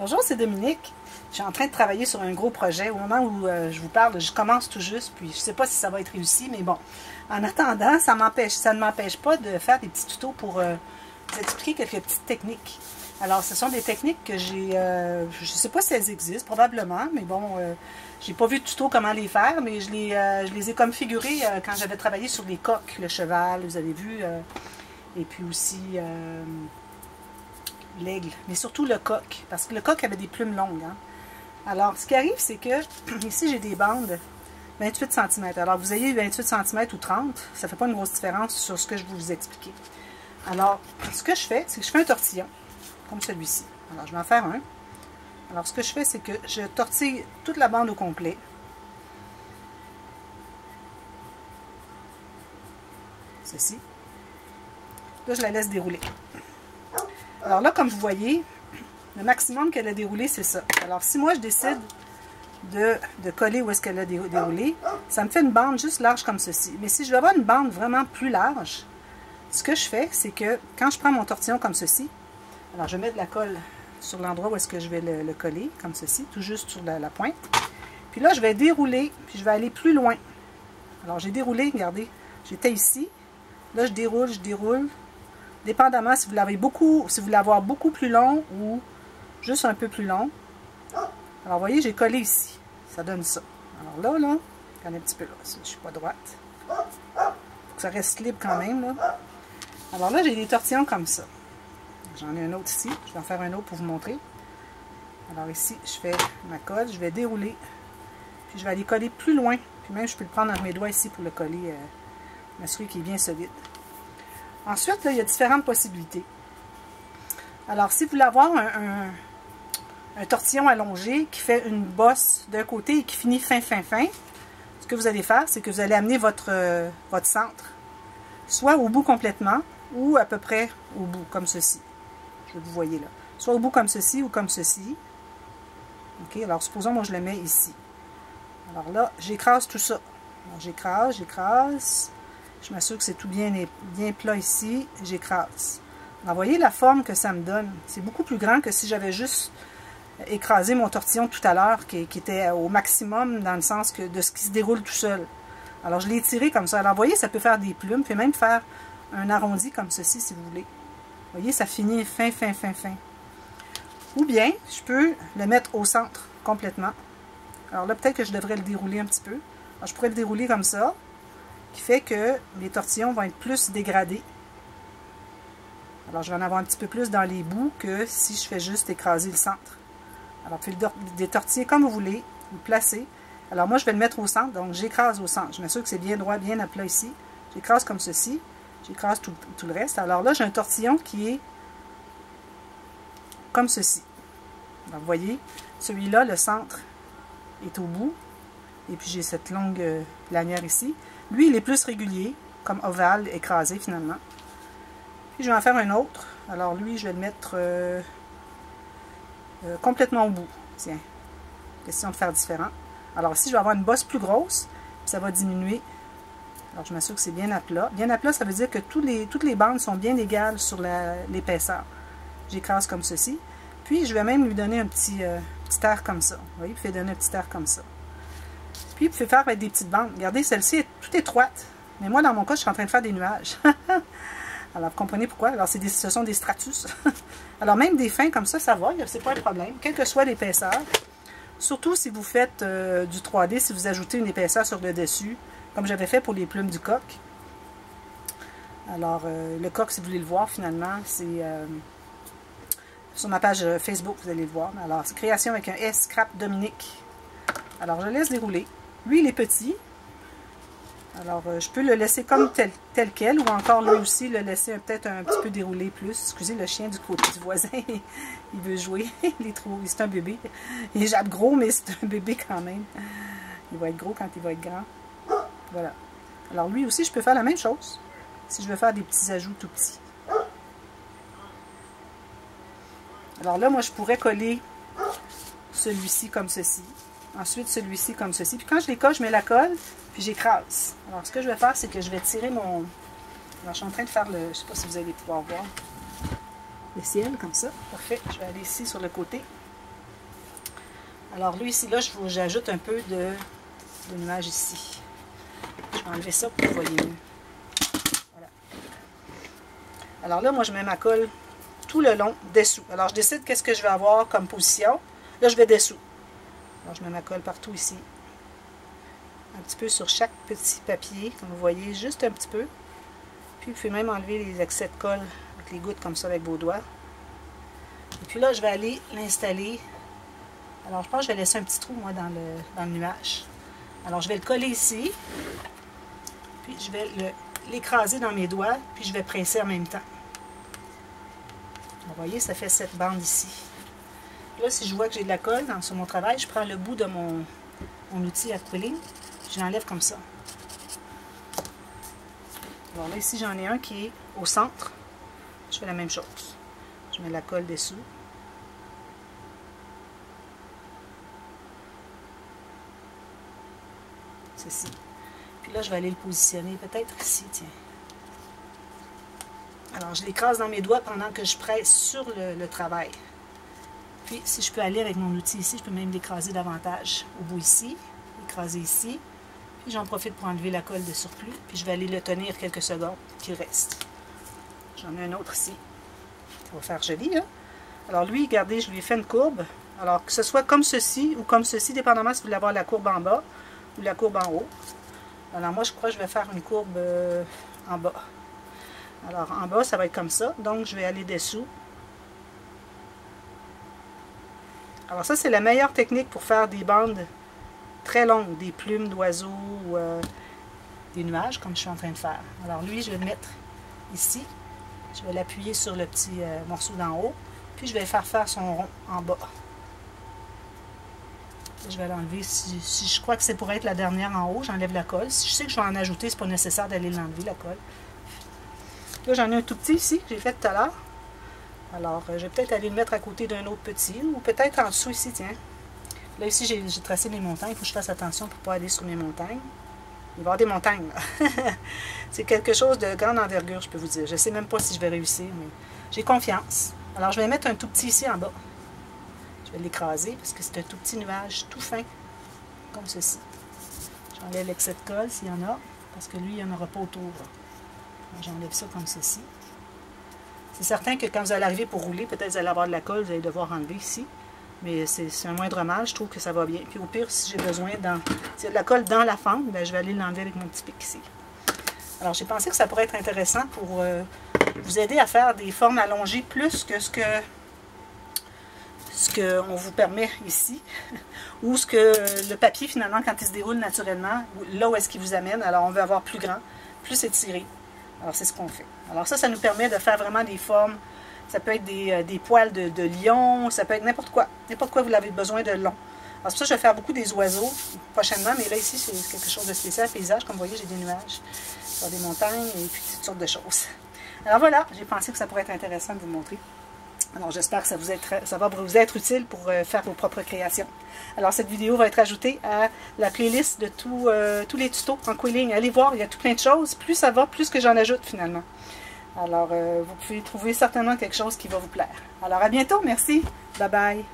Bonjour, c'est Dominique. Je suis en train de travailler sur un gros projet. Au moment où je vous parle, je commence tout juste, puis je ne sais pas si ça va être réussi, mais bon. En attendant, ça ne m'empêche pas de faire des petits tutos pour vous expliquer quelques petites techniques. Alors, ce sont des techniques que j'ai, je ne sais pas si elles existent, probablement, mais bon, j'ai pas vu de tuto comment les faire, mais je les ai comme figurées quand j'avais travaillé sur les coqs, le cheval, vous avez vu, et puis aussi l'aigle, mais surtout le coq, parce que le coq avait des plumes longues. Hein. Alors, ce qui arrive, c'est que ici, j'ai des bandes 28 cm. Alors, vous ayez 28 cm ou 30, ça ne fait pas une grosse différence sur ce que je vais vous expliquer. Alors, ce que je fais, c'est que je fais un tortillon, comme celui-ci. Alors, je vais en faire un. Alors, ce que je fais, c'est que je tortille toute la bande au complet. Ceci. Là, je la laisse dérouler. Alors là, comme vous voyez, le maximum qu'elle a déroulé, c'est ça. Alors, si moi, je décide de coller où est-ce qu'elle a déroulé, ça me fait une bande juste large comme ceci. Mais si je veux avoir une bande vraiment plus large, ce que je fais, c'est que quand je prends mon tortillon comme ceci, alors je mets de la colle sur l'endroit où est-ce que je vais le coller, comme ceci, tout juste sur la pointe. Puis là, je vais dérouler, puis je vais aller plus loin. Alors, j'ai déroulé, regardez, j'étais ici. Là, je déroule, dépendamment si vous l'avez beaucoup, si vous voulez avoir beaucoup plus long ou juste un peu plus long. Alors, vous voyez, j'ai collé ici. Ça donne ça. Alors là, regardez un petit peu là, je ne suis pas droite. Faut que ça reste libre quand même, là. Alors là, j'ai des tortillons comme ça. J'en ai un autre ici. Je vais en faire un autre pour vous montrer. Alors ici, je fais ma colle, je vais dérouler. Puis je vais aller coller plus loin. Puis même, je peux le prendre dans mes doigts ici pour le coller, m'assurer qu'il est bien solide. Ensuite, là, il y a différentes possibilités. Alors, si vous voulez avoir un tortillon allongé qui fait une bosse d'un côté et qui finit fin, ce que vous allez faire, c'est que vous allez amener votre centre, soit au bout complètement, ou à peu près au bout, comme ceci. Je vous voyez là. Soit au bout comme ceci ou comme ceci. OK, alors supposons, moi, je le mets ici. Alors là, j'écrase tout ça. J'écrase. Je m'assure que c'est tout bien plat ici. J'écrase. Alors, voyez la forme que ça me donne. C'est beaucoup plus grand que si j'avais juste écrasé mon tortillon tout à l'heure, qui était au maximum dans le sens de ce qui se déroule tout seul. Alors, je l'ai étiré comme ça. Alors, voyez, ça peut faire des plumes. Vous pouvez même faire un arrondi comme ceci, si vous voulez. Vous voyez, ça finit fin. Ou bien, je peux le mettre au centre complètement. Alors là, peut-être que je devrais le dérouler un petit peu. Alors, je pourrais le dérouler comme ça, qui fait que les tortillons vont être plus dégradés. Alors, je vais en avoir un petit peu plus dans les bouts que si je fais juste écraser le centre. Alors, vous pouvez le tortiller comme vous voulez, vous le placez. Alors, moi, je vais le mettre au centre, donc j'écrase au centre. Je m'assure que c'est bien droit, bien à plat ici. J'écrase comme ceci. J'écrase tout le reste. Alors là, j'ai un tortillon qui est comme ceci. Donc, vous voyez, celui-là, le centre est au bout. Et puis, j'ai cette longue lanière ici. Lui, il est plus régulier, comme ovale, écrasé finalement. Puis, je vais en faire un autre. Alors, lui, je vais le mettre complètement au bout. Tiens, question de faire différent. Alors, ici, je vais avoir une bosse plus grosse. Puis, ça va diminuer. Alors, je m'assure que c'est bien à plat. Bien à plat, ça veut dire que toutes les bandes sont bien égales sur l'épaisseur. J'écrase comme ceci. Puis, je vais même lui donner un petit air comme ça. Vous voyez, vous pouvez donner un petit air comme ça. Puis, vous pouvez faire avec des petites bandes. Regardez, celle-ci est toute étroite. Mais moi, dans mon cas, je suis en train de faire des nuages. Alors, vous comprenez pourquoi? Alors, ce sont des stratus. Alors, même des fins comme ça, ça va. C'est pas un problème. Quelle que soit l'épaisseur. Surtout si vous faites du 3D, si vous ajoutez une épaisseur sur le dessus, comme j'avais fait pour les plumes du coq. Alors, le coq, si vous voulez le voir, finalement, c'est sur ma page Facebook, vous allez le voir. Alors, c'est création avec un S, Scrap Dominique. Alors, je laisse dérouler. Lui, il est petit. Alors, je peux le laisser comme tel quel, ou encore lui aussi, le laisser peut-être un petit peu dérouler plus. Excusez, le chien du côté du voisin, il veut jouer. C'est un bébé. Il jappe gros, mais c'est un bébé quand même. Il va être gros quand il va être grand. Voilà. Alors, lui aussi, je peux faire la même chose. Si je veux faire des petits ajouts tout petits. Alors là, moi, je pourrais coller celui-ci comme ceci. Ensuite, celui-ci comme ceci. Puis quand je les colle, je mets la colle, puis j'écrase. Alors, ce que je vais faire, c'est que je vais tirer mon... Alors, je suis en train de faire le... Je ne sais pas si vous allez pouvoir voir le ciel, comme ça. Parfait. Je vais aller ici sur le côté. Alors lui ici, là, j'ajoute un peu de nuage ici. Je vais enlever ça pour que vous voyez mieux. Voilà. Alors là, moi, je mets ma colle tout le long dessous. Alors, je décide qu'est-ce que je vais avoir comme position. Là, je vais dessous. Alors, je mets ma colle partout ici. Un petit peu sur chaque petit papier, comme vous voyez, juste un petit peu. Puis, vous pouvez même enlever les excès de colle avec les gouttes comme ça avec vos doigts. Et puis là, je vais aller l'installer. Alors, je pense que je vais laisser un petit trou, moi, dans le nuage. Alors, je vais le coller ici. Puis, je vais l'écraser dans mes doigts. Puis, je vais presser en même temps. Vous voyez, ça fait cette bande ici. Là, si je vois que j'ai de la colle sur mon travail, je prends le bout de mon outil à quilling. Je l'enlève comme ça. Alors là, ici, j'en ai un qui est au centre. Je fais la même chose. Je mets la colle dessous. Ceci. Puis là, je vais aller le positionner peut-être ici, tiens. Alors, je l'écrase dans mes doigts pendant que je presse sur le travail. Puis, si je peux aller avec mon outil ici, je peux même l'écraser davantage au bout ici, écraser ici. Puis, j'en profite pour enlever la colle de surplus. Puis, je vais aller le tenir quelques secondes qu'il reste. J'en ai un autre ici. Ça va faire joli, hein? Alors, lui, regardez, je lui ai fait une courbe. Alors, que ce soit comme ceci ou comme ceci, dépendamment si vous voulez avoir la courbe en bas ou la courbe en haut. Alors, moi, je crois que je vais faire une courbe en bas. Alors, en bas, ça va être comme ça. Donc, je vais aller dessous. Alors, ça, c'est la meilleure technique pour faire des bandes très longues, des plumes d'oiseaux ou des nuages, comme je suis en train de faire. Alors, lui, je vais le mettre ici. Je vais l'appuyer sur le petit morceau d'en haut. Puis, je vais faire son rond en bas. Je vais l'enlever. Si je crois que c'est pour être la dernière en haut, j'enlève la colle. Si je sais que je vais en ajouter, c'est pas nécessaire d'aller l'enlever, la colle. Là, j'en ai un tout petit ici, que j'ai fait tout à l'heure. Alors, je vais peut-être aller le mettre à côté d'un autre petit, ou peut-être en dessous ici, tiens. Là, ici, j'ai tracé mes montagnes. Il faut que je fasse attention pour ne pas aller sur mes montagnes. Il va y avoir des montagnes, là. C'est quelque chose de grande envergure, je peux vous dire. Je ne sais même pas si je vais réussir, mais j'ai confiance. Alors, je vais mettre un tout petit ici en bas. Je vais l'écraser, parce que c'est un tout petit nuage, tout fin, comme ceci. J'enlève l'excès de colle, s'il y en a, parce que lui, il n'y en aura pas autour. J'enlève ça comme ceci. C'est certain que quand vous allez arriver pour rouler, peut-être vous allez avoir de la colle, vous allez devoir enlever ici. Mais c'est un moindre mal, je trouve que ça va bien. Puis au pire, si j'ai besoin s'il y a de la colle dans la fente, bien, je vais aller l'enlever avec mon petit pic ici. Alors j'ai pensé que ça pourrait être intéressant pour vous aider à faire des formes allongées plus que ce qu'on vous permet ici. Ou ce que le papier, finalement, quand il se déroule naturellement, là où est-ce qu'il vous amène. Alors on veut avoir plus grand, plus étiré. Alors, c'est ce qu'on fait. Alors ça nous permet de faire vraiment des formes. Ça peut être des poils de lion, ça peut être n'importe quoi. N'importe quoi vous avez besoin de long. Alors, c'est pour ça que je vais faire beaucoup des oiseaux prochainement, mais là, ici, c'est quelque chose de spécial. Paysage, comme vous voyez, j'ai des nuages, sur des montagnes et puis toutes sortes de choses. Alors voilà, j'ai pensé que ça pourrait être intéressant de vous montrer. Alors, j'espère que ça va vous être utile pour faire vos propres créations. Alors, cette vidéo va être ajoutée à la playlist de tous les tutos en quilling. Allez voir, il y a tout plein de choses. Plus ça va, plus que j'en ajoute finalement. Alors, vous pouvez trouver certainement quelque chose qui va vous plaire. Alors, à bientôt. Merci. Bye bye.